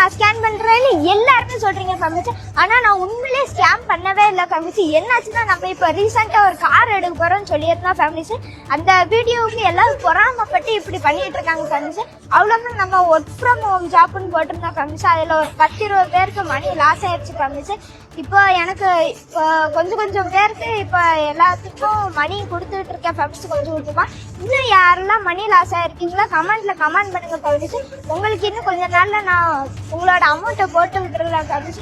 நான் ஸ்கேன் பண்றேன்னு எல்லாருமே சொல்றீங்க ஃபேமிலிஸ். ஆனா நான் உண்மையிலேயே ஸ்கேம் பண்ணவே இல்லை ஃபேமிலிஸ். என்னாச்சுன்னா நம்ம இப்போ ரீசெண்டா ஒரு கார் எடுக்க போறோம்னு சொல்லியிருந்தோம் ஃபேமிலிஸ். அந்த வீடியோவுக்கு எல்லாம் பொறாமப்பட்டு இப்படி பண்ணிட்டு இருக்காங்க ஃபேமிலிஸ். அவ்வளோதான் நம்ம ஒர்க் ஃப்ரம் ஹோம் ஜாப்னு போட்டிருந்தோம் ஃபேமிலிஸ். அதில் ஒரு 10-20 பேருக்கு மணி லாஸ் ஆயிடுச்சு ஃபேமிலிஸ். இப்போ எனக்கு கொஞ்சம் பேருக்கு இப்போ எல்லாத்துக்கும் மணி கொடுத்துட்டு இருக்கேன் ஃபேமிலிஸ் கொஞ்சம் கொஞ்சமா. இன்னும் யாரெல்லாம் மணி லாஸ் ஆயிருக்கீங்களா கமெண்ட் பண்ணுங்க ஃபேமிலிஸ். உங்களுக்கு இன்னும் கொஞ்ச நாள்ல நான் உங்களோட அமௌண்ட்டை போட்டு விட்டுருலாம் ஃபேமிலிஸ்.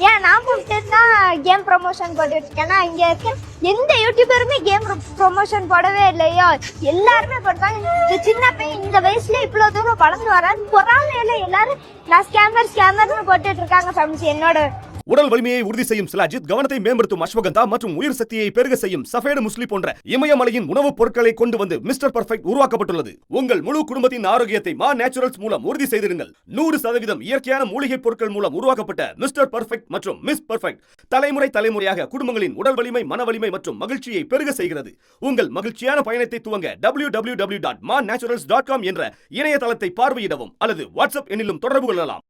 ஏன் நான் போட்டு தான் கேம் ப்ரொமோஷன் போட்டுட்டு இருக்கேன்னா இங்கே இருக்க எந்த யூடியூபருமே கேம் ப்ரொமோஷன் போடவே இல்லையோ, எல்லாருமே போட்டாங்க. இந்த சின்ன பையன் இந்த வயசுல இவ்வளோ தூரம் வளர்ந்து வராது பொறாமையில எல்லாரும் நான் ஸ்கேமர்னு போட்டுட்டு இருக்காங்க ஃபேமிலிஸ். என்னோட உடல் வலிமையை உறுதி செய்யும் சிலாஜித், கவனத்தை மேம்படுத்தும் அஸ்வகந்தா மற்றும் உயிர் சக்தியை பெருக செய்யும் சஃபேடு முஸ்லி போன்ற இமயமலையின் உணவுப் பொருட்களை கொண்டு வந்து மிஸ்டர் பர்ஃபெக்ட் உருவாக்கப்பட்டுள்ளது. உங்கள் முழு குடும்பத்தின் ஆரோக்கியத்தை மா நேச்சுரல்ஸ் மூலம் உறுதி செய்திருங்கள். 100% இயற்கையான மூலிகை பொருட்கள் மூலம் உருவாக்கப்பட்ட மிஸ்டர் பர்ஃபெக்ட் மற்றும் மிஸ் பர்ஃபெக்ட் தலைமுறையாக குடும்பங்களின் உடல் வலிமை, மன வலிமை மற்றும் மகிழ்ச்சியை பெருக செய்கிறது. உங்கள் மகிழ்ச்சியான பயணத்தை துவங்க www.manaturals.com என்ற இணையதளத்தை பார்வையிடவும் அல்லது வாட்ஸ்அப் எண்ணிலும் தொடர்பு கொள்ளலாம்.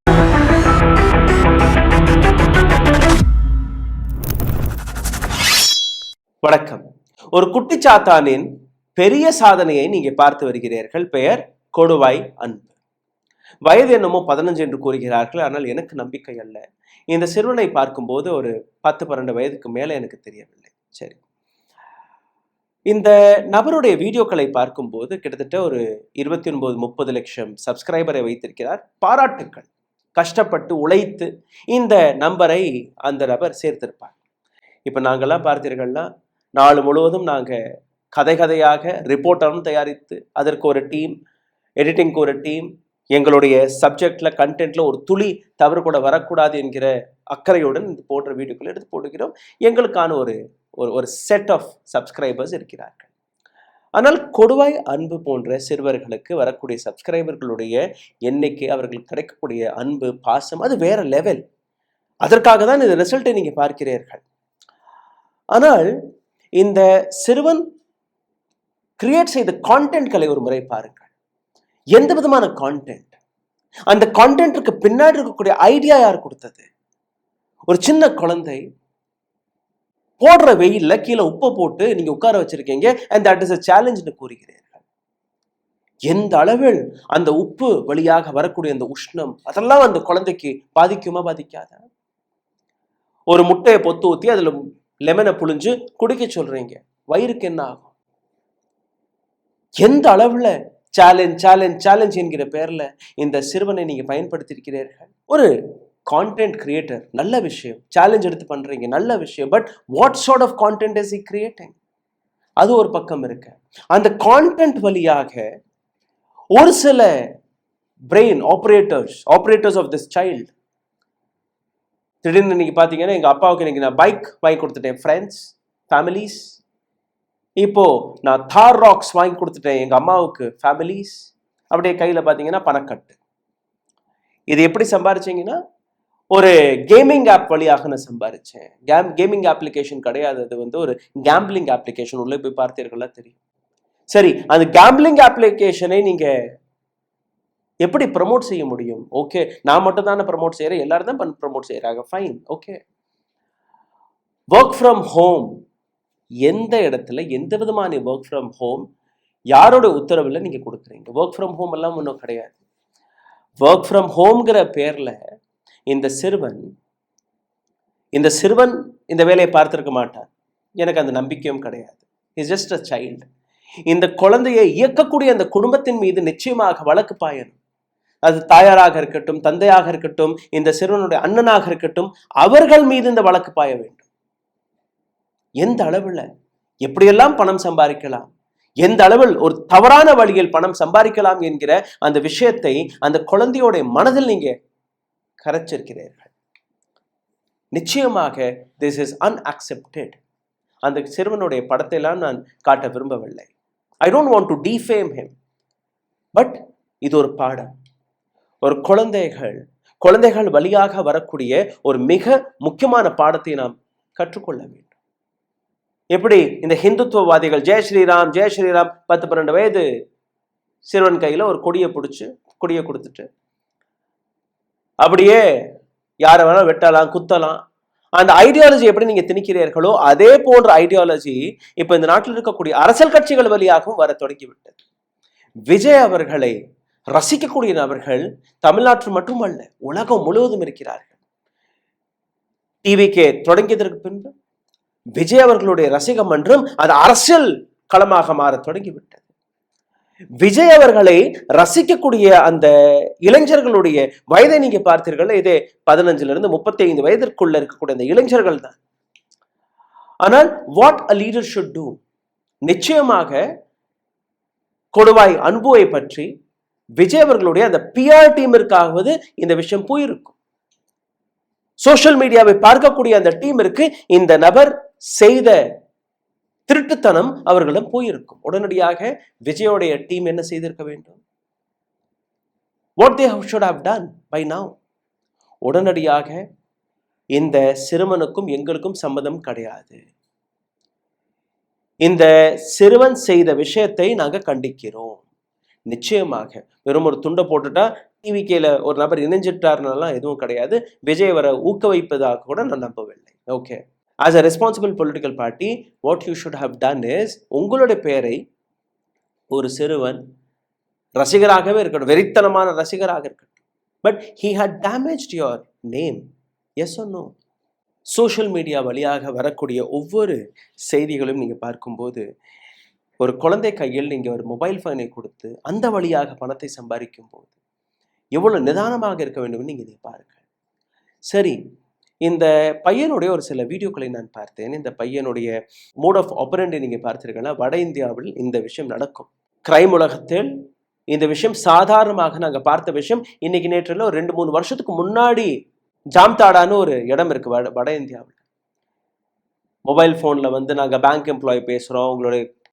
வணக்கம். ஒரு குட்டிச்சாத்தானின் பெரிய சாதனையை நீங்க பார்த்து வருகிறீர்கள். பெயர் கொடுவாய் அன்பு. வயது என்னமோ 15 என்று கூறுகிறார்கள். ஆனால் எனக்கு நம்பிக்கை அல்ல. இந்த சிறுவனை பார்க்கும்போது ஒரு 10-12 வயதுக்கு மேல எனக்கு தெரியவில்லை. சரி, இந்த நபருடைய வீடியோக்களை பார்க்கும்போது கிட்டத்தட்ட ஒரு 29-30 லட்சம் சப்ஸ்கிரைபரை வைத்திருக்கிறார். பாராட்டுக்கள். கஷ்டப்பட்டு உழைத்து இந்த நம்பரை அந்த நபர் சேர்த்திருப்பார். இப்போ நாங்கள்லாம் பார்த்தீர்கள்னா நாள் முழுவதும் நாங்கள் கதையாக ரிப்போர்ட்டரும் தயாரித்து அதற்கு ஒரு டீம், எடிட்டிங்க்கு ஒரு டீம், எங்களுடைய சப்ஜெக்டில் கண்டென்ட்டில் ஒரு துளி தவறு கூட வரக்கூடாது என்கிற அக்கறையுடன் இந்த போன்ற வீடியோக்கள் எடுத்து போடுகிறோம். எங்களுக்கான ஒரு ஒரு செட் ஆஃப் சப்ஸ்கிரைபர்ஸ் இருக்கிறார்கள். ஆனால் கொடுவாய் அன்பு போன்ற சிறுவர்களுக்கு வரக்கூடிய சப்ஸ்கிரைபர்களுடைய எண்ணிக்கை, அவர்களுக்கு கிடைக்கக்கூடிய அன்பு, பாசம் அது வேற லெவல். அதற்காக தான் இந்த ரிசல்ட்டை நீங்கள் பார்க்கிறீர்கள். ஆனால் இந்த சிறுவன் கிரியேட் செய்த கான்டென்ட்களை ஒரு முறை பாருங்கள். எந்த விதமான கான்டென்ட், அந்த கான்டென்ட்டுக்கு பின்னாடி இருக்கக்கூடிய ஐடியா யார் கொடுத்தது? ஒரு சின்ன குழந்தை போடுற வெயில்ல கீழே உப்பை போட்டு நீங்க உட்கார வச்சிருக்கீங்க, and that is a challenge ன்னு கூறுகிறீர்கள். எந்த அளவில் அந்த உப்பு வழியாக வரக்கூடிய அந்த உஷ்ணம் அதெல்லாம் அந்த குழந்தைக்கு பாதிக்குமா, பாதிக்காத? ஒரு முட்டையை பொத்து ஊத்தி அதுல லெமனை புழிஞ்சு குடிக்க சொல்றீங்க, வயிறுக்கு என்ன ஆகும்? எந்த அளவுல சேலஞ்ச் என்கிற பேர்ல இந்த சிறுவனை நீங்க பயன்படுத்தியிருக்கிறீர்கள். ஒரு கான்டென்ட் கிரியேட்டர், நல்ல விஷயம். சேலஞ்ச் எடுத்து பண்றீங்க, நல்ல விஷயம். But what sort of content is he creating? அது ஒரு பக்கம் இருக்கு. அந்த கான்டென்ட் வழியாக ஒரு சில brain operators of this child, திடீர்னு இன்னைக்கு பார்த்தீங்கன்னா எங்கள் அப்பாவுக்கு இன்னைக்கு நான் பைக் வாங்கி கொடுத்துட்டேன், ஃப்ரெண்ட்ஸ், ஃபேமிலிஸ். இப்போ நான் தார் ராக்ஸ் வாங்கி கொடுத்துட்டேன் எங்கள் அம்மாவுக்கு, ஃபேமிலிஸ். அப்படியே கையில் பார்த்தீங்கன்னா பணக்கட்டு. இது எப்படி சம்பாரிச்சிங்கன்னா ஒரு கேமிங் ஆப் வழியாக நான் சம்பாரிச்சேன். கேமிங் அப்ளிகேஷன் கிடையாது, அது வந்து ஒரு கேம்பிளிங் அப்ளிகேஷன். உள்ளே போய் பார்த்தீர்களா தெரியும். சரி, அந்த கேம்பிளிங் அப்ளிகேஷனை நீங்கள் எப்படி ப்ரமோட் செய்ய முடியும்? ஓகே, நான் மட்டும் தானே ப்ரமோட் செய்கிறேன், எல்லாரும் தான் ப்ரமோட் செய்கிறாங்க, fine, okay. Work from home, எந்த இடத்துல எந்த விதமான ஒர்க் ஃப்ரம் ஹோம் யாரோட உத்தரவில் நீங்கள் கொடுக்குறீங்க? ஒர்க் ஃப்ரம் ஹோம் எல்லாம் ஒன்றும் கிடையாது. ஒர்க் ஃப்ரம் ஹோம்ங்கிற பேரில் இந்த சிறுவன் இந்த வேலையை பார்த்துருக்க மாட்டான். எனக்கு அந்த நம்பிக்கையும் கிடையாது. Is just a child. இந்த குழந்தையை இயக்கக்கூடிய அந்த குடும்பத்தின் மீது நிச்சயமாக வழக்கு பாயணும். அது தாயாராக இருக்கட்டும், தந்தையாக இருக்கட்டும், இந்த சிறுவனுடைய அண்ணனாக இருக்கட்டும், அவர்கள் மீது இந்த வழக்கு பாய வேண்டும். எந்த அளவில் எப்படியெல்லாம் பணம் சம்பாதிக்கலாம், எந்த அளவில் ஒரு தவறான வழியில் பணம் சம்பாதிக்கலாம் என்கிற அந்த விஷயத்தை அந்த குழந்தையோடைய மனதில் நீங்க கரைச்சிருக்கிறீர்கள். நிச்சயமாக this is unaccepted. அந்த சிறுவனுடைய படத்தை எல்லாம் நான் காட்ட விரும்பவில்லை. I don't want to defame him. But இது ஒரு பாடம். ஒரு குழந்தைகள் வழியாக வரக்கூடிய ஒரு மிக முக்கியமான பாடத்தை நாம் கற்றுக்கொள்ள வேண்டும். எப்படி இந்த ஹிந்துத்துவவாதிகள் ஜெய் ஸ்ரீராம் 10-12 வயது சிறுவன் கையில ஒரு கொடியை கொடுத்துட்டு அப்படியே யாரை வேணாலும் வெட்டலாம், குத்தலாம். அந்த ஐடியாலஜி எப்படி நீங்க திணிக்கிறீர்களோ அதே போன்ற ஐடியாலஜி இப்ப இந்த நாட்டில் இருக்கக்கூடிய அரசியல் கட்சிகள் வழியாகவும் வர தொடங்கிவிட்டது. விஜய் அவர்களை ரசிக்கக்கூடிய நபர்கள் தமிழ்நாட்டில் மட்டுமல்ல உலகம் முழுவதும் இருக்கிறார்கள். டிவிகே தொடங்கியதற்கு பின்பு விஜய் அவர்களுடைய ரசிக மன்றம் அது அரசியல் களமாக மாற தொடங்கிவிட்டது. விஜய் அவர்களை ரசிக்கக்கூடிய அந்த இளைஞர்களுடைய வயதை நீங்க பார்த்தீர்கள், இதே 15 இருந்து 35 வயதிற்குள்ள இருக்கக்கூடிய அந்த இளைஞர்கள் தான். ஆனால் what a leader should do, நிச்சயமாக கொடுவாய் அன்புவை பற்றி விஜய் அவர்களுடைய அந்த பிஆர் டீமிற்காவது இந்த விஷயம் போயிருக்கும். சோசியல் மீடியாவை பார்க்கக்கூடிய அந்த டீமிற்கு இந்த நபர் செய்த திருட்டுத்தனம் அவர்களும் போயிருக்கும். உடனடியாக விஜயோடைய டீம் என்ன செய்திருக்க வேண்டும்? What they should have done by now. உடனடியாக இந்த சிறுவனுக்கும் எங்களுக்கும் சம்மதம் கிடையாது, இந்த சிறுவன் செய்த விஷயத்தை நாங்க கண்டிக்கிறோம். நிச்சயமாக வெறும் ஒரு துண்டை போட்டுட்டா டிவிகேல ஒரு நபர் இணைஞ்சிட்டாருனாலாம் எதுவும் கிடையாது. விஜய் வர ஊக்குவிப்பதாக கூட நான் நம்பவில்லை. Okay, as a responsible political party, what you should have done is, உங்களுடைய பெயரை ஒரு சிறுவன் ரசிகராகவே இருக்கட்டும், வெறித்தனமான ரசிகராக இருக்கட்டும், but he had damaged your name. Yes or no? Social media வழியாக வரக்கூடிய ஒவ்வொரு செய்திகளும் நீங்க பார்க்கும்போது, ஒரு குழந்தை கையில் நீங்க ஒரு மொபைல் ஃபோனை கொடுத்து அந்த வழியாக பணத்தை சம்பாதிக்கும் போது எவ்வளவு நிதானமாக இருக்க வேண்டும் நீங்க இதை பாருங்கள். சரி, இந்த பையனுடைய ஒரு சில வீடியோக்களை நான் பார்த்தேன். இந்த பையனுடைய மோட் ஆஃப் ஆப்பரண்டி நீங்க பார்த்தீர்கள்னா, வட இந்தியாவில் இந்த விஷயம் நடக்கும். கிரைம் உலகத்தில் இந்த விஷயம் சாதாரணமாக நாங்கள் பார்த்த விஷயம். இன்னைக்கு நேற்றில் ஒரு 2-3 வருஷத்துக்கு முன்னாடி ஜாம்தாடான்னு ஒரு இடம் இருக்கு வட இந்தியாவில். மொபைல் ஃபோனில் வந்து நாங்கள் பேங்க் எம்ப்ளாயி பேசுகிறோம்,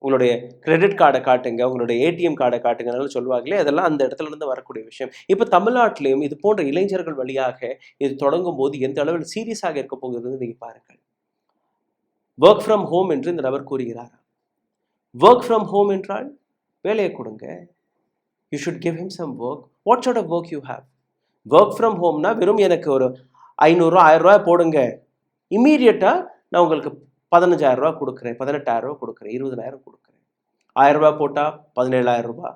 உங்களுடைய கிரெடிட் கார்டை காட்டுங்க, உங்களுடைய ஏடிஎம் கார்டை காட்டுங்கன்னு சொல்லுவாங்களே, அதெல்லாம் அந்த இடத்துல இருந்து வரக்கூடிய விஷயம். இப்போ தமிழ்நாட்டிலையும் இது போன்ற இளைஞர்கள் வழியாக இது தொடங்கும் போது எந்த அளவில் சீரியஸாக இருக்க போகிறது நீங்க பாருங்கள். ஒர்க் ஃப்ரம் ஹோம் என்று இந்த நபர் கூறுகிறார். ஒர்க் ஃப்ரம் ஹோம் என்றால் வேலையை கொடுங்க. You should give him some work. What sort of work you have? Work from ஹோம்னா வெறும் எனக்கு ஒரு 500 1000 ரூபாய் போடுங்க, இம்மீடியட்டா நான் உங்களுக்கு 15,000 ரூபாய் கொடுக்குறேன், 18,000 ரூபாய் கொடுக்குறேன், 20,000 கொடுக்குறேன். 1000 ரூபாய் போட்டால் 17,000 ரூபாய்,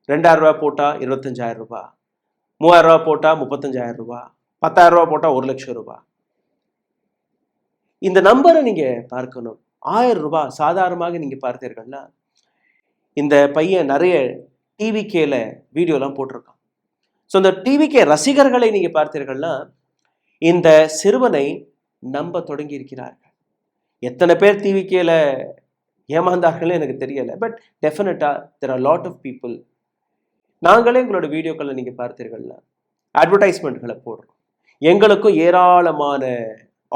2,000 ரூபாய் போட்டால் 25,000 ரூபாய், 3,000 ரூபாய் போட்டால் 35,000 ரூபாய், 10,000 ரூபாய் போட்டால் 1,00,000 ரூபாய். இந்த நம்பரை நீங்க பார்க்கணும். 1000 ரூபாய் சாதாரணமாக நீங்க பார்த்தீர்கள்னா, இந்த பையன் நிறைய டிவிகேல வீடியோலாம் போட்டிருக்கான். ஸோ இந்த டிவிகே ரசிகர்களை நீங்க பார்த்தீர்கள்னா, இந்த சிறுவனை நம்ப தொடங்கி இருக்கிறார்கள். எத்தனை பேர் டிவிகேல ஏமாந்தார்கள்னு எனக்கு தெரியல, but definitely there are lot of people. நாங்களே எங்களோட வீடியோக்களை நீங்க பார்த்தீர்கள்னா அட்வர்டைஸ்மெண்ட்களை போடுறோம். எங்களுக்கும் ஏராளமான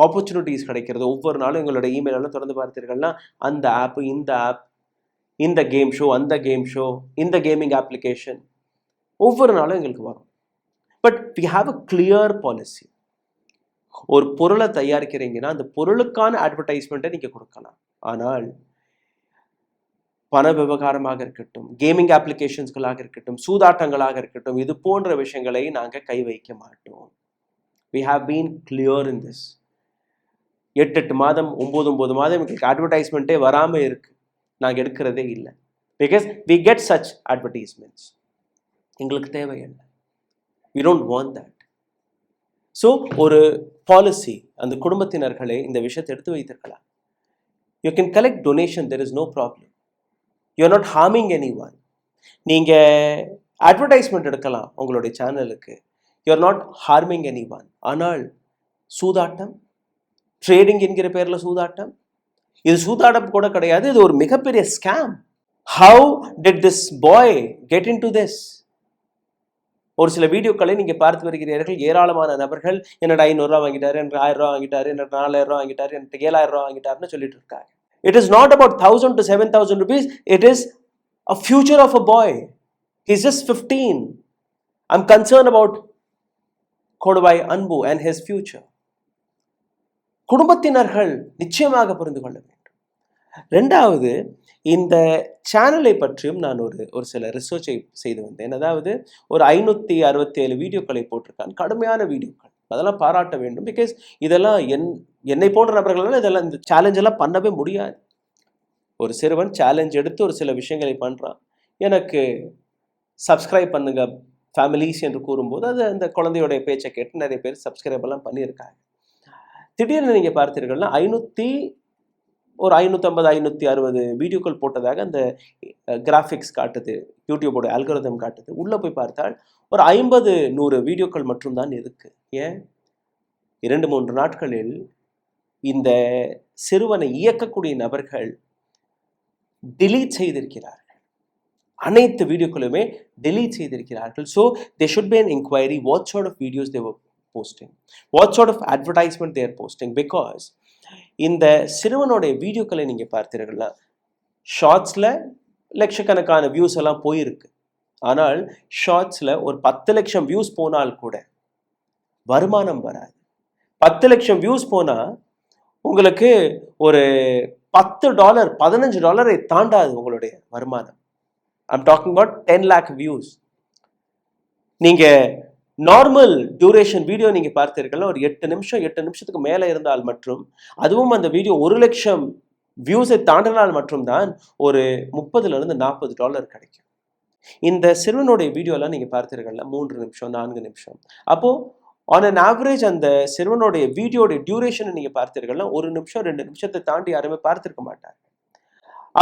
ஆப்பர்ச்சுனிட்டிஸ் கிடைக்கிறது. ஒவ்வொரு நாளும் எங்களோட இமெயில் எல்லாம் திறந்து பார்த்தீர்கள்னா, அந்த ஆப், இந்த ஆப், இந்த கேம் ஷோ, அந்த கேம் ஷோ, இந்த கேமிங் அப்ளிகேஷன் ஒவ்வொரு நாளும் எங்களுக்கு வரும். But we have a clear policy. ஒரு பொருளை தயாரிக்கிறீங்கன்னா அந்த பொருளுக்கான அட்வர்டைஸ்மெண்ட்டை நீங்க கொடுக்கலாம். ஆனால் பண விவகாரமாக இருக்கட்டும், கேமிங் அப்ளிகேஷன்ஸ்களாக இருக்கட்டும், சூதாட்டங்களாக இருக்கட்டும், இது போன்ற விஷயங்களை நாங்க கை வைக்க மாட்டோம். we have been clear in this. 8 மாதம் 9 மாதம் எங்களுக்கு அட்வர்டைஸ்மெண்ட்டே வராம இருக்கு, நாங்க எடுக்கிறதே இல்லை. Because we get such advertisements. எங்களுக்கு தேவையில்லை. we don't want that. So ஒரு பாலிசி, அந்த குடும்பத்தினர்களே இந்த விஷயத்தை எடுத்து வைத்திருக்கலாம். You can collect donation, there is no problem. You are not harming any one. நீங்கள் அட்வர்டைஸ்மெண்ட் எடுக்கலாம் உங்களுடைய சேனலுக்கு, you are not harming any one. ஆனால் சூதாட்டம், ட்ரேடிங் என்கிற பேரில் சூதாட்டம், இது சூதாட்டம் கூட கிடையாது, இது ஒரு மிகப்பெரிய scam. How did this boy get in to this? ஒரு சில வீடியோக்களை நீங்க பார்த்து வருகிறீர்கள். ஏராளமான நபர்கள் என்னோட 500 ரூபாய் வாங்கிட்டாரு, எனக்கு 1000 ரூபாய் வாங்கிட்டாரு, எனக்கு 4000 ரூபாய் வாங்கிட்டாரு, எனக்கு 7000 ரூபாய் வாங்கிட்டாருன்னு சொல்லிட்டு இருக்காங்க. It is not about 1,000 to 7,000 rupees. It is a future of a boy. He's just 15. I'm concerned about Koduvai Anbu and his future. குடும்பத்தினர்கள் நிச்சயமாக புரிந்து கொள்ள வேண்டும். ரெண்டாவது, இந்த சேனலை பற்றியும் நான் ஒரு சில ரிசர்ச்சை செய்து வந்தேன். அதாவது ஒரு 567 வீடியோக்களை போட்டிருக்கான். கடுமையான வீடியோக்கள். அதெல்லாம் பாராட்ட வேண்டும். பிகாஸ் இதெல்லாம் என்னை போன்ற நபர்களால் இதெல்லாம் இந்த சேலஞ்ச் எல்லாம் பண்ணவே முடியாது. ஒரு சிறுவன் சேலஞ்ச் எடுத்து ஒரு சில விஷயங்களை பண்ணுறான். எனக்கு சப்ஸ்கிரைப் பண்ணுங்க ஃபேமிலிஸ் என்று கூறும்போது அது அந்த குழந்தையோடைய பேச்சை கேட்டு நிறைய பேர் சப்ஸ்கிரைப் எல்லாம் பண்ணியிருக்காங்க. திடீர்னு நீங்கள் பார்த்தீர்கள்னா 550 560 வீடியோக்கள் போட்டதாக அந்த கிராஃபிக்ஸ் காட்டுது, யூடியூபோட அல்கோரிதம் காட்டுது. உள்ளே போய் பார்த்தால் ஒரு 50-100 வீடியோக்கள் மட்டும்தான் இருக்கு. ஏன் 2-3 நாட்களில் இந்த சிறுவனை இயக்கக்கூடிய நபர்கள் delete செய்திருக்கிறார்கள். அனைத்து வீடியோக்களுமே delete செய்திருக்கிறார்கள். So they should be an inquiry what sort of videos they were posting, what sort of advertisement they are posting, because இந்த சிறுவனுடைய வீடியோக்களை நீங்கள் பார்த்தீர்கள்னா ஷார்ட்ஸில் லட்சக்கணக்கான வியூஸ் எல்லாம் போயிருக்கு. ஆனால் ஷார்ட்ஸில் ஒரு 10 லட்சம் வியூஸ் போனால் கூட வருமானம் வராது. 10 லட்சம் வியூஸ் போனால் உங்களுக்கு ஒரு $10 $15 தாண்டாது உங்களுடைய வருமானம். I'm talking about 10 lakh views. நீங்கள் நார்மல் டியூரேஷன் வீடியோ நீங்கள் பார்த்தீர்கள்னா ஒரு 8 நிமிஷத்துக்கு மேலே இருந்தால் மற்றும் அதுவும் அந்த வீடியோ 1 லட்சம் வியூஸை தாண்டினால் மட்டும்தான் ஒரு $30-40 கிடைக்கும். இந்த சிறுவனுடைய வீடியோலாம் நீங்கள் பார்த்தீர்கள்னா 3 நிமிஷம் 4 நிமிஷம். அப்போது ஆன் அன் ஆவரேஜ் அந்த சிறுவனுடைய வீடியோடைய டியூரேஷனை நீங்கள் பார்த்தீர்கள்னா 1 நிமிஷம் 2 நிமிஷத்தை தாண்டி யாருமே பார்த்துருக்க மாட்டாங்க.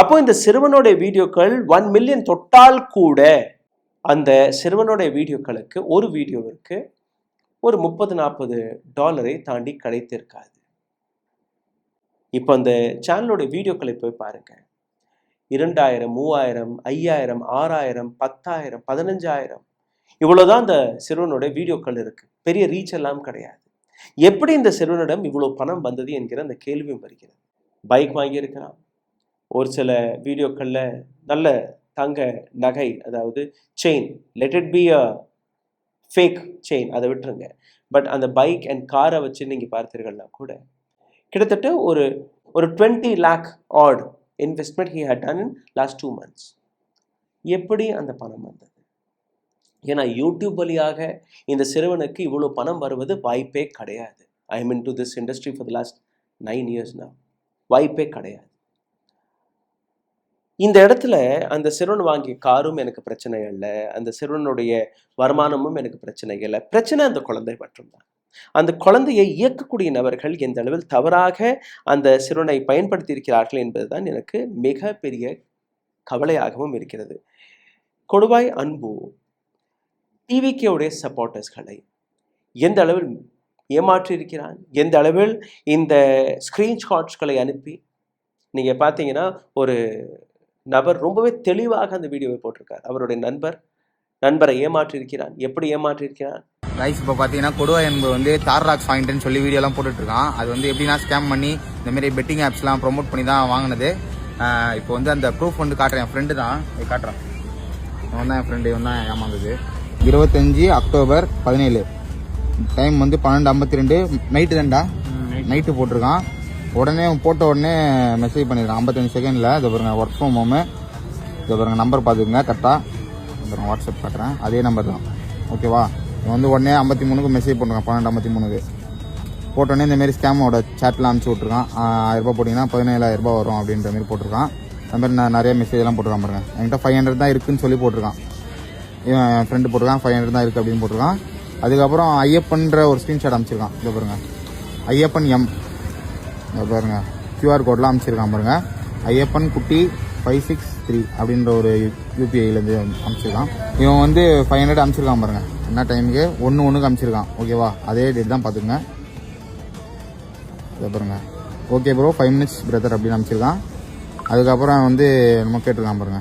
அப்போ இந்த சிறுவனுடைய வீடியோக்கள் 1 மில்லியன் தொட்டால் கூட அந்த சிறுவனுடைய வீடியோக்களுக்கு ஒரு வீடியோவிற்கு ஒரு $30-40 தாண்டி கிடைத்திருக்காது. இப்போ அந்த சேனலோடைய வீடியோக்களை போய் பாருங்க. 2000, 3000, 5000, 6000, 10,000, 15,000 இவ்வளோதான் அந்த சிறுவனுடைய வீடியோக்கள் இருக்கு. பெரிய ரீச் எல்லாம் கிடையாது. எப்படி இந்த சிறுவனிடம் இவ்வளோ பணம் வந்தது என்கிற அந்த கேள்வியும் வருகிறது. பைக் வாங்கியிருக்கிறான். ஒரு சில வீடியோக்களில் நல்ல தங்க நகை, அதாவது chain, let it be a fake chain, அதை விட்டுருங்க. பட் அந்த பைக் அண்ட் காரை வச்சு நீங்கள் பார்த்தீர்கள்னா கூட கிட்டத்தட்ட ஒரு 20 lakh odd investment he had done in last 2 months. எப்படி அந்த பணம் வந்தது? ஏன்னா யூடியூப் வழியாக இந்த சிறுவனுக்கு இவ்வளோ பணம் வருவது வாய்ப்பே கிடையாது. I mean to this industry for the last 9 years now. வாய்ப்பே கிடையாது. இந்த இடத்துல அந்த சிறுவன் வாங்கிய காரும் எனக்கு பிரச்சனை இல்லை, அந்த சிறுவனுடைய வருமானமும் எனக்கு பிரச்சனை இல்லை. பிரச்சனை அந்த குழந்தை மட்டும்தான். அந்த குழந்தையை இயக்கக்கூடிய நபர்கள் எந்த அளவில் தவறாக அந்த சிறுவனை பயன்படுத்தி இருக்கிறார்கள் என்பதுதான் எனக்கு மிக பெரிய கவலையாகவும் இருக்கிறது. கொடுவாய் அன்பு டிவிகேவுடைய சப்போர்ட்டர்ஸ்களை எந்த அளவில் ஏமாற்றியிருக்கிறான், எந்த அளவில் இந்த ஸ்க்ரீன்ஷாட்ஸ்களை அனுப்பி, நீங்கள் பார்த்தீங்கன்னா ஒரு நபர் ரொம்பவே தெளிவாக அந்த வீடியோவை போட்டிருக்கார். அவருடைய நண்பரை ஏமாற்றியிருக்கிறான். எப்படி ஏமாற்றியிருக்கிறான்? ரைஸ் இப்போ பார்த்தீங்கன்னா கொடுவாய் அன்பு வந்து தார்ராக்ஸ் வாங்கிட்டேன்னு சொல்லி வீடியோலாம் போட்டுட்ருக்கான். அது வந்து எப்படின்னா ஸ்கேம் பண்ணி இந்தமாரி பெட்டிங் ஆப்ஸ்லாம் ப்ரொமோட் பண்ணி தான் வாங்கினது. இப்போ வந்து அந்த ப்ரூஃப் வந்து காட்டுறேன். என் ஃப்ரெண்டு தான் காட்டுறான். இவன் தான் என் ஃப்ரெண்டு, இவன் தான் ஏமாந்தது. 25 அக்டோபர் 17 டைம் வந்து 12:52 நைட்டு தான்டா, நைட்டு போட்டிருக்கான். உடனே போட்ட உடனே மெசேஜ் பண்ணியிருக்கான் 55 செகண்டில். இதை பாருங்க, ஒர்க் ஃப்ரம் ஹோமு. இதை பாருங்க, நம்பர் பார்த்துக்குங்க கரெக்டாக. பாருங்க, வாட்ஸ்அப் காட்டுறேன், அதே நம்பர் தான். ஓகேவா? இவன் வந்து உடனே 53க்கு மெசேஜ் போட்டிருக்கான். 12:53க்கு போட்டோடனே இந்தமாரி ஸ்கேமோட சேட்லாம் அனுப்பிச்சி விட்ருக்கான். 1000 போட்டிங்கன்னா 17,000 வரும் அப்படின்ற மாதிரி போட்டிருக்கான். அது மாதிரி நான் நிறைய மெசேஜெல்லாம் போட்டிருக்கான். பாருங்க, என்கிட்ட 500 தான் இருக்குன்னு சொல்லி போட்டிருக்கான். இவன் என் ஃப்ரெண்டு போட்டிருக்கான் 500 தான் இருக்குது அப்படின்னு போட்டிருக்கான். அதுக்கப்புறம் ஐயப்பன்ற ஒரு ஸ்க்ரீன்ஷாட் அனுப்பிச்சிருக்கான். இதை பாருங்க, ஐயப்பன் எம். இதை பாருங்க, கியூஆர் கோட்லாம் அனுப்பிச்சிருக்கான். பாருங்க, ஐயப்பன் குட்டி 563 அப்படின்ற ஒரு யூபிஐலேருந்து அனுப்பிச்சிருக்கான். இவன் வந்து 500 அனுப்பிச்சிருக்கான். பாருங்க, என்ன டைமுக்கு 1/1 அனுப்பிச்சிருக்கான். ஓகேவா? அதே டேட் தான் பார்த்துக்குங்க. இதை பாருங்க, ஓகே ப்ரோ 5 minutes பிரதர் அப்படின்னு அனுப்பிச்சிருக்கான். அதுக்கப்புறம் வந்து நம்ம கேட்டிருக்கான். பாருங்க,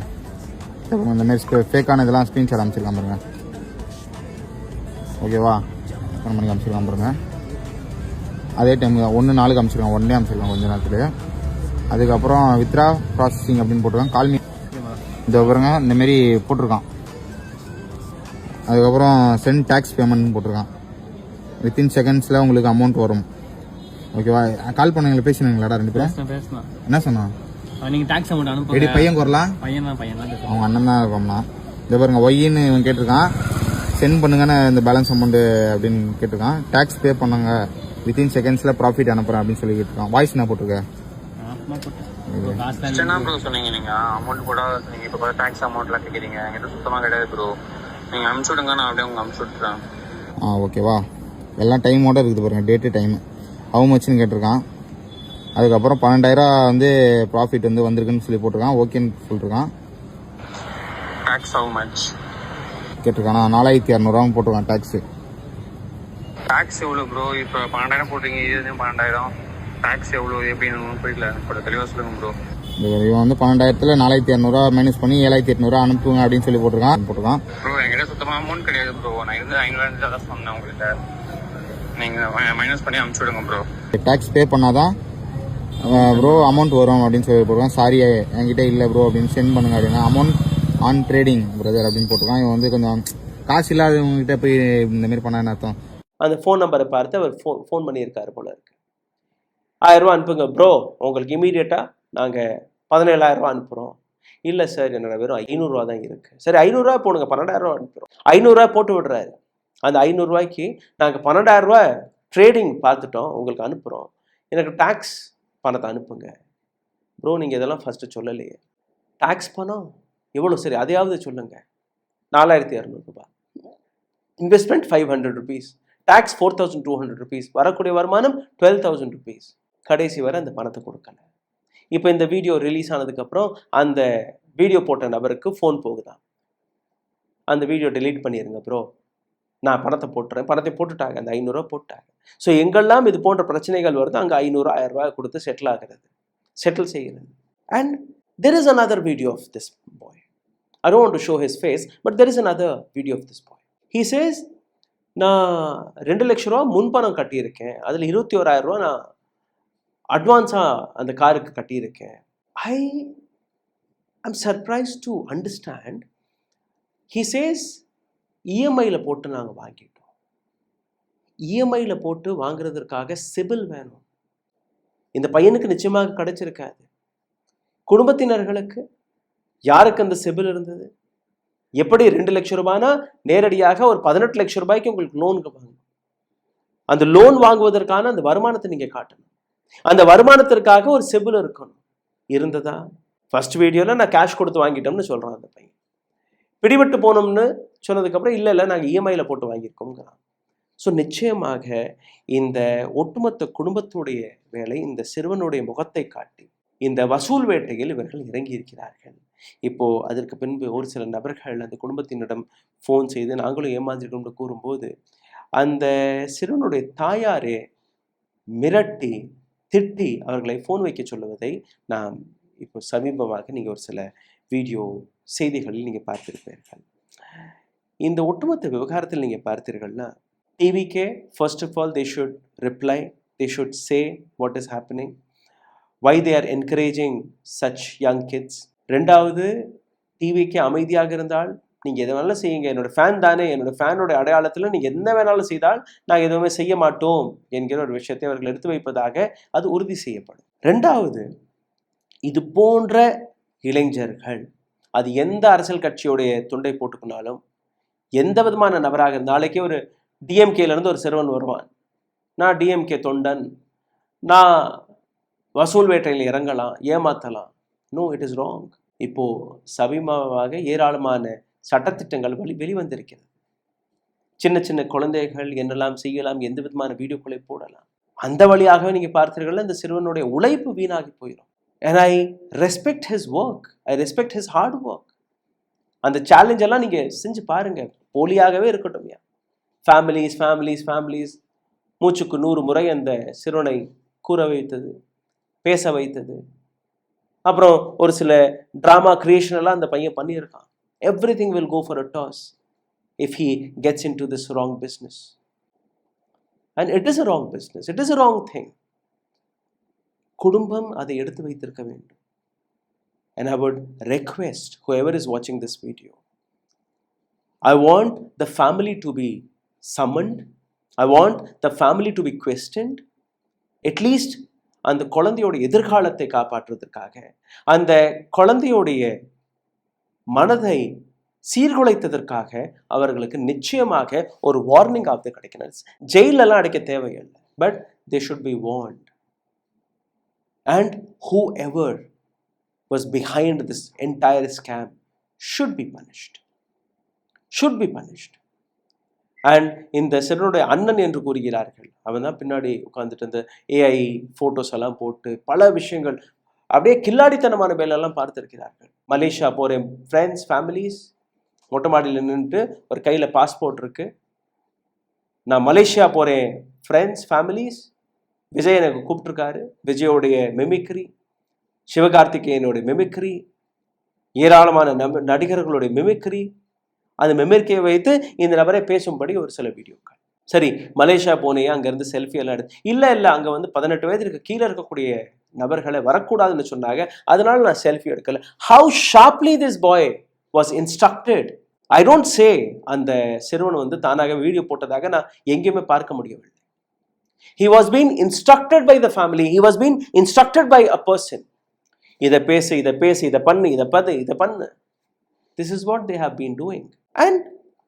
இந்த மாதிரி ஃபேக்கான இதெல்லாம் ஸ்க்ரீன்ஷாட் அனுப்பிச்சிருக்கான். பாருங்க, ஓகேவா? 1 மணிக்கு அனுப்பிச்சிருக்கான். பாருங்க, அதே டைம் 1/4 அனுப்பிச்சிருக்கான். உடனே அனுப்பிச்சிருக்கான் கொஞ்ச நேரத்தில். அதுக்கப்புறம் வித்ரா ப்ராசஸிங் அப்படின்னு போட்டிருக்கான். கால்மி இந்த பாருங்க, இந்தமாரி போட்டிருக்கான். அதுக்கப்புறம் சென்ட் டேக்ஸ் பேமெண்ட் போட்டிருக்கான். வித்தின் செகண்ட்ஸில் உங்களுக்கு அமௌண்ட் வரும். ஓகேவா? கால் பண்ணுங்களா, பேசினாங்களாடா 2 பேரும்? என்ன சொன்னான்? நீங்க டாக்ஸ் அமௌண்ட் எப்படி அனுப்புங்க. பையன் குரலாம் பையன் தான் பேசுறேன். அவங்க அண்ணன் தான் இருக்கோம்னா. இதை பாருங்க, ஒய்ன்னு இவன் கேட்டிருக்கான். சென்ட் பண்ணுங்கன்னு இந்த பேலன்ஸ் அமௌண்ட் அப்படின்னு கேட்டிருக்கான். டாக்ஸ் பே பண்ணாங்க, வித்தின் செகண்ட்ஸ்ல ப்ராஃபிட் அனுப்புறேன் அப்படின்னு சொல்லி கேட்டிருக்கான். வாய்ஸ் என்ன போட்டிருக்கேன்? என்ன ப்ரோ சொன்னீங்க நீங்க அமௌண்ட் கூட நீங்க இப்ப டாக்ஸ் அமௌண்ட்லாம் கேக்குறீங்க. என்கிட்ட சுத்தமா கிடையாது ப்ரோ. நீங்க அனுப்பிச்சு விடுங்க, நான் அப்படியே உங்க அனுப்பிச்சு விட்டுறேன். ஓகேவா, எல்லாம் டைமோட இருக்குது பாருங்க, டேட்டு டைம் ஹவு மச்னு கேட்டிருக்கான். அதுக்கப்புறம் 12,000 வந்து ப்ராஃபிட் வந்து வந்திருக்குன்னு சொல்லி போட்டிருக்கான். ஓகேன்னு சொல்லிருக்கான். டாக்ஸ் ஹவு மச் கேட்டிருக்கான். 4,200 போட்டிருக்கான் டாக்ஸு. டாக்ஸ் எவ்வளவு ப்ரோ? இப்ப 12,000 போட்டீங்க, இது 12,000 டாக்ஸ் எவ்வளவு எப்படின்னு புரியல. எனக்கு தெளிவா சொல்லுங்க ப்ரோ. இவன் வந்து 12,000த்துல 4,200 மைனஸ் பண்ணி 7,800 அனுப்புங்க அப்படின்னு சொல்லி போட்டிருக்கான். ப்ரோ என்கிட்ட சுத்தமா அமௌண்ட் கிடையாது ப்ரோ. நான் இருந்து 500 தான் சொன்னேன் உங்ககிட்ட. நீங்க மைனஸ் பண்ணி அனுப்பிச்சு விடுங்க ப்ரோ. டாக்ஸ் பே பண்ணாதான் ப்ரோ அமௌண்ட் வரும் அப்படின்னு சொல்லி போட்டிருக்கான். சாரி என்கிட்ட இல்லை ப்ரோ அப்படின்னு சென்ட் பண்ணுங்க அப்படின்னா. அமௌண்ட் ஆன் ட்ரேடிங் பிரதர் அப்படின்னு போட்டிருக்கான். இவன் வந்து கொஞ்சம் காசு இல்லாதவங்ககிட்ட போய் இந்த மாதிரி பண்ண அர்த்தம். அந்த ஃபோன் நம்பரை பார்த்து அவர் ஃபோன் பண்ணியிருக்காரு போல இருக்கு. 1000 ரூபா அனுப்புங்க ப்ரோ, உங்களுக்கு இமீடியட்டாக நாங்கள் 17,000 அனுப்புகிறோம். இல்லை சார், என்னோட வெறும் 500 ரூபா தான் இருக்குது. சரி 500 ரூபா போடுங்க, 12,000 ரூபா அனுப்புகிறோம். 500 ரூபா போட்டு விடுறாரு. அந்த 500 ரூபாய்க்கு நாங்கள் 12,000 ரூபா ட்ரேடிங் பார்த்துட்டோம், உங்களுக்கு அனுப்புகிறோம், எனக்கு டாக்ஸ் பணத்தை அனுப்புங்க. ப்ரோ நீங்கள் இதெல்லாம் ஃபஸ்ட்டு சொல்லலையே. டாக்ஸ் பணம் எவ்வளோ? சரி அதையாவது சொல்லுங்கள். 4,200 ரூபாய். இன்வெஸ்ட்மெண்ட் 500 ருபீஸ், டாக்ஸ் 4,200 ருபீஸ், வரக்கூடிய வருமானம் 12,000 ருபீஸ். கடைசி வரை அந்த பணத்தை கொடுக்கல. இப்போ இந்த வீடியோ ரிலீஸ் ஆனதுக்கப்புறம் அந்த வீடியோ போட்ட நபருக்கு ஃபோன் போகுதான், அந்த வீடியோ டெலீட் பண்ணிடுங்க ப்ரோ, நான் பணத்தை போட்டுறேன். பணத்தை போட்டுட்டாங்க, அந்த 500 ரூபா போட்டாங்க. ஸோ எங்கெல்லாம் இது போன்ற பிரச்சனைகள் வருது அங்கே 500 1000 ரூபாய் கொடுத்து செட்டில் செய்கிறது. And there is another video of this boy. I don't want to show his face, but there is another video of this boy. He says, நான் 2 லட்ச ரூபா முன்பணம் கட்டியிருக்கேன், அதில் 21,000 ரூபா நான் அட்வான்ஸாக அந்த காருக்கு கட்டியிருக்கேன். I am surprised to understand. He says, இஎம்ஐயில் போட்டு நாங்கள் வாங்கிட்டோம். இஎம்ஐயில் போட்டு வாங்குறதுக்காக சிபில் வேணும். இந்த பையனுக்கு நிச்சயமாக கிடைச்சிருக்காது. குடும்பத்தினர்களுக்கு யாருக்கு அந்த சிபில் இருந்தது? எப்படி 2 லட்சம் ரூபாய்னா நேரடியாக ஒரு 18 லட்சம் ரூபாய்க்கு உங்களுக்கு லோனுக்கு வாங்கணும். அந்த லோன் வாங்குவதற்கான அந்த வருமானத்தை நீங்க காட்டணும். அந்த வருமானத்திற்காக ஒரு சிபில் இருக்கணும். இருந்ததா? ஃபர்ஸ்ட் வீடியோல நான் கேஷ் கொடுத்து வாங்கிட்டோம்னு சொல்றான் அந்த பையன். பிடிபட்டு போனோம்னு சொன்னதுக்கப்புறம் இல்லை நாங்கள் இஎம்ஐயில் போட்டு வாங்கியிருக்கோங்கிறான். ஸோ நிச்சயமாக இந்த ஒட்டுமொத்த குடும்பத்தினுடைய வேலை இந்த சிறுவனுடைய முகத்தை காட்டி இந்த வசூல் வேட்டையில் இவர்கள் இறங்கி இருக்கிறார்கள். இப்போ அதற்கு பின்பு ஒரு சில நபர்கள் அந்த குடும்பத்தினரிடம் ஃபோன் செய்து நாங்களும் ஏமாந்திருக்கோம்னு கூறும்போது அந்த சிறுவனுடைய தாயாரே மிரட்டி திட்டி அவர்களை ஃபோன் வைக்க சொல்லுவதை நாம் இப்போ சமீபமாக நீங்கள் ஒரு சில வீடியோ செய்திகளில் நீங்கள் பார்த்திருப்பீர்கள். இந்த ஒட்டுமொத்த விவகாரத்தில் நீங்கள் பார்த்தீர்கள்னா டிவிக்கே first of all they should reply, they should say what is happening, why they are encouraging such young kids. ரெண்டாவது, டிவிக்கு அமைதியாக இருந்தால் நீங்கள் எதை வேணாலும் செய்யுங்க, என்னோட ஃபேன் தானே, என்னோட ஃபேனோட அடையாளத்தில் நீங்கள் என்ன வேணாலும் செய்தால் நாங்கள் எதுவுமே செய்ய மாட்டோம் என்கிற ஒரு விஷயத்தை அவர்கள் எடுத்து வைப்பதாக அது உறுதி செய்யப்படும். ரெண்டாவது, இது போன்ற இளைஞர்கள் அது எந்த அரசியல் கட்சியுடைய துண்டை போட்டுக்கினாலும் எந்த விதமான நபராக நாளைக்கே ஒரு டிஎம்கேலேருந்து ஒரு சிறுவன் வருவான், நான் டிஎம்கே தொண்டன், நான் வசூல் வேட்டையில் இறங்கலாம், ஏமாற்றலாம். No, it is wrong. இப்போது சமீபமாக ஏராளமான சட்டத்திட்டங்கள் வெளிவந்திருக்கிறது. சின்ன சின்ன குழந்தைகள் என்னெல்லாம் செய்யலாம், எந்த விதமான வீடியோக்களை போடலாம், அந்த வழியாகவே நீங்கள் பார்த்தீர்கள் இந்த சிறுவனுடைய உழைப்பு வீணாகி போயிடும். And I respect his work, I respect his hard work. அந்த சேலஞ்ச் எல்லாம் நீங்கள் செஞ்சு பாருங்கள், போலியாகவே இருக்கட்டும். ஃபேமிலிஸ் ஃபேமிலிஸ் ஃபேமிலிஸ் மூச்சுக்கு 100 முறை அந்த சிறுவனை கூற வைத்தது, பேச வைத்தது. அப்புறம் ஒரு சில ட்ராமா கிரியேஷன் எல்லாம் அந்த பையன் பண்ணியிருக்கான். Everything will go for a toss if he gets into this wrong business. And it is a wrong business, it is a wrong thing. குடும்பம் அதை எடுத்து வைத்திருக்க வேண்டும். And I would request whoever is watching this video, I want the family to be summoned, I want the family to be questioned, at least அந்த குழந்தையோட எதிர்காலத்தை காப்பாற்றுவதற்காக, அந்த குழந்தையோடைய மனதை சீர்குலைத்ததற்காக அவர்களுக்கு நிச்சயமாக ஒரு வார்னிங் ஆஃப் கிடைக்கணும். ஜெயிலெல்லாம் அடைக்க தேவையில்லை, but they should be warned. And whoever was behind this entire scam should be punished. And இந்த சிறுவனுடைய அண்ணன் என்று கூறுகிறார்கள். அவன் தான் பின்னாடி உட்காந்துட்டு இந்த ஏஐ ஃபோட்டோஸ் எல்லாம் போட்டு பல விஷயங்கள் அப்படியே கில்லாடித்தனமான வேலையெல்லாம் பார்த்துருக்கிறார்கள். மலேசியா போகிறேன் ஃப்ரெண்ட்ஸ் ஃபேமிலிஸ், மொட்டை மாடியில் நின்றுட்டு ஒரு கையில் பாஸ்போர்ட் இருக்கு, நான் மலேசியா போகிறேன் ஃப்ரெண்ட்ஸ் ஃபேமிலிஸ், விஜய் எனக்கு கூப்பிட்டுருக்காரு, விஜயோடைய மெமிக்ரி, சிவகார்த்திகேயனுடைய மெமிக்ரி, ஏராளமான நடிகர்களுடைய மெமிக்ரி, அந்த மெமரிக்கையை வைத்து இந்த நபரை பேசும்படி ஒரு சில வீடியோக்கள். சரி, மலேசியா போனே, அங்கேருந்து செல்ஃபி எல்லாம் எடுத்து, இல்லை அங்கே வந்து 18 வயதுக்கு கீழே இருக்கக்கூடிய நபர்களை வரக்கூடாதுன்னு சொன்னாங்க, அதனால நான் செல்ஃபி எடுக்கல. How sharply this boy was instructed. I don't say அந்த சிறுவன் வந்து தானாக வீடியோ போட்டதாக நான் எங்கேயுமே பார்க்க முடியவில்லை. He was being instructed by the family. He was being instructed by a person. இதை பேசு, இதை பண்ணு. This is what they have been doing. And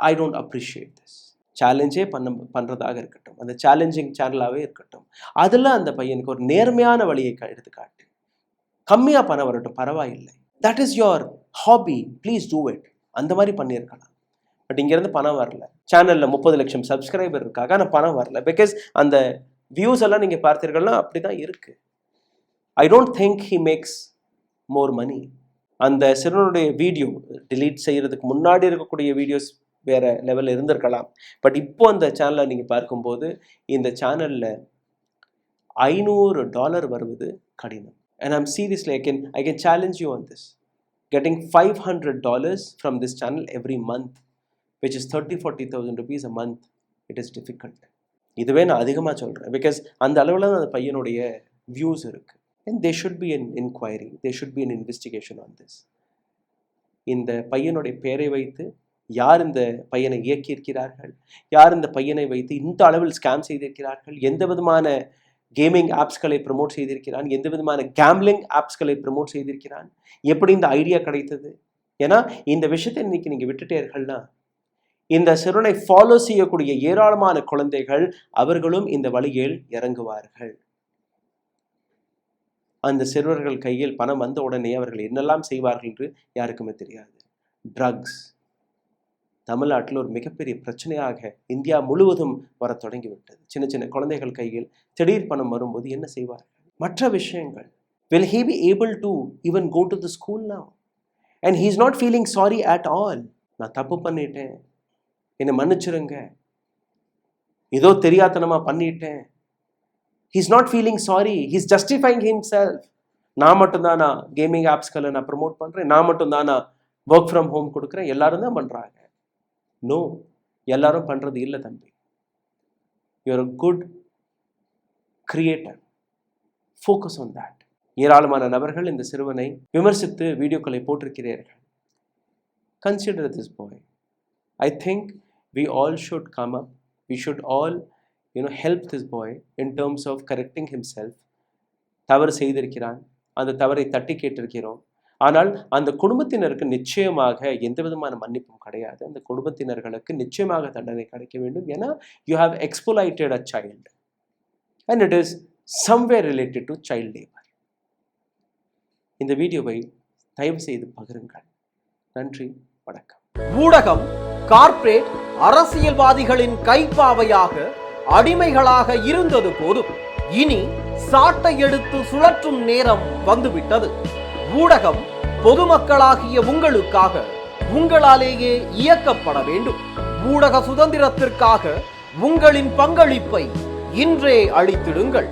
I don't appreciate this. சேலஞ்சே பண்ணுறதாக இருக்கட்டும், அந்த சேலஞ்சிங் சேனலாகவே இருக்கட்டும், அதில் அந்த பையனுக்கு ஒரு நேர்மையான வழியை எடுத்துக்காட்டு. கம்மியாக பணம் வரட்டும், பரவாயில்லை. That is your hobby, please do it. அந்த மாதிரி பண்ணியிருக்கலாம். பட் இங்கேருந்து பணம் வரல. சேனலில் 30 லட்சம் சப்ஸ்கிரைபர் இருக்காங்க, ஆனால் பணம் வரல. பிகாஸ் அந்த வியூஸ் எல்லாம் நீங்கள் பார்த்தீர்கள்னா அப்படி தான் இருக்குது. I don't think he makes more money. அந்த சிறுவனுடைய வீடியோ டிலீட் செய்கிறதுக்கு முன்னாடி இருக்கக்கூடிய வீடியோஸ் வேறு லெவலில் இருந்திருக்கலாம். பட் இப்போ அந்த சேனலை நீங்கள் பார்க்கும்போது இந்த சேனலில் $500 வருவது கடினம். And I'm seriously, I can challenge you on this. Getting $500 from this channel every month, which is 30,000-40,000 rupees a month, it is difficult. இதுவே நான் அதிகமாக சொல்கிறேன். பிகாஸ் அந்த அளவில் தான் அந்த பையனுடைய வியூஸ் இருக்குது. And there should be an inquiry, there should be an investigation on this. இந்த பையனுடைய பெயரை வைத்து யார் இந்த பையனை இயக்கியிருக்கிறார்கள், யார் இந்த பையனை வைத்து இந்த அளவில் ஸ்கேம் செய்திருக்கிறார்கள், எந்த விதமான கேமிங் ஆப்ஸ்களை ப்ரமோட் செய்திருக்கிறான், எந்த விதமான கேம்லிங் ஆப்ஸ்களை ப்ரமோட் செய்திருக்கிறான், எப்படி இந்த ஐடியா கிடைத்தது. ஏன்னா இந்த விஷயத்தை இன்னைக்கு நீங்கள் விட்டுட்டீர்கள்னா இந்த சிறுவனை ஃபாலோ செய்யக்கூடிய ஏராளமான குழந்தைகள் அவர்களும் இந்த வழியில் இறங்குவார்கள். அந்த சிறுவர்கள் கையில் பணம் வந்த உடனே அவர்கள் என்னெல்லாம் செய்வார்கள் என்று யாருக்குமே தெரியாது. ட்ரக்ஸ் தமிழ்நாட்டில் ஒரு மிகப்பெரிய பிரச்சனையாக இந்தியா முழுவதும் வர தொடங்கிவிட்டது. சின்ன சின்ன குழந்தைகள் கையில் திடீர் பணம் வரும்போது என்ன செய்வார்கள்? மற்ற விஷயங்கள். Will he be able to even go to the school now? And he is not feeling sorry at all. நான் தப்பு பண்ணிட்டேன், என்னை மன்னிச்சிருங்க, ஏதோ தெரியாதனமா பண்ணிட்டேன். He's not feeling sorry. He's justifying himself. நான் மட்டும்தான் நான் கேமிங் ஆப்ஸ்களை நான் ப்ரமோட் பண்ணுறேன், நான் மட்டும்தான் நான் ஒர்க் ஃப்ரம் ஹோம் கொடுக்குறேன், எல்லாரும் தான் பண்ணுறாங்க. நோ, எல்லாரும் பண்ணுறது இல்லை தம்பி. You're a good creator, focus on that. ஏராளமான நபர்கள் இந்த சிறுவனை விமர்சித்து வீடியோக்களை போட்டிருக்கிறீர்கள். Consider this boy. I think we all should come up. We should all help this boy in terms of correcting himself. தவறு செய்திருக்கிறான், அந்த தவறை தட்டி கேட்டிருக்கிறோம். ஆனால் அந்த குடும்பத்தினருக்கு நிச்சயமாக எந்த விதமான மன்னிப்பும் கிடையாது. அந்த குடும்பத்தினர்களுக்கு நிச்சயமாக தண்டனை கிடைக்க வேண்டும். ஏன்னா you have exploited a child and it is somewhere related to child labor. இந்த வீடியோவை தயவு செய்து பகிருங்கள். நன்றி, வணக்கம். ஊடகம் கார்ப்பரேட் அரசியல்வாதிகளின் கைப்பாவையாக அடிமைகளாக இருந்தது போதும், இனி சாட்டை எடுத்து சுழற்றும் நேரம் வந்துவிட்டது. ஊடகம் பொதுமக்களாகிய உங்களுக்காக, உங்களாலேயே இயக்கப்பட வேண்டும். ஊடக சுதந்திரத்திற்காக உங்களின் பங்களிப்பை இன்றே அளித்திடுங்கள்.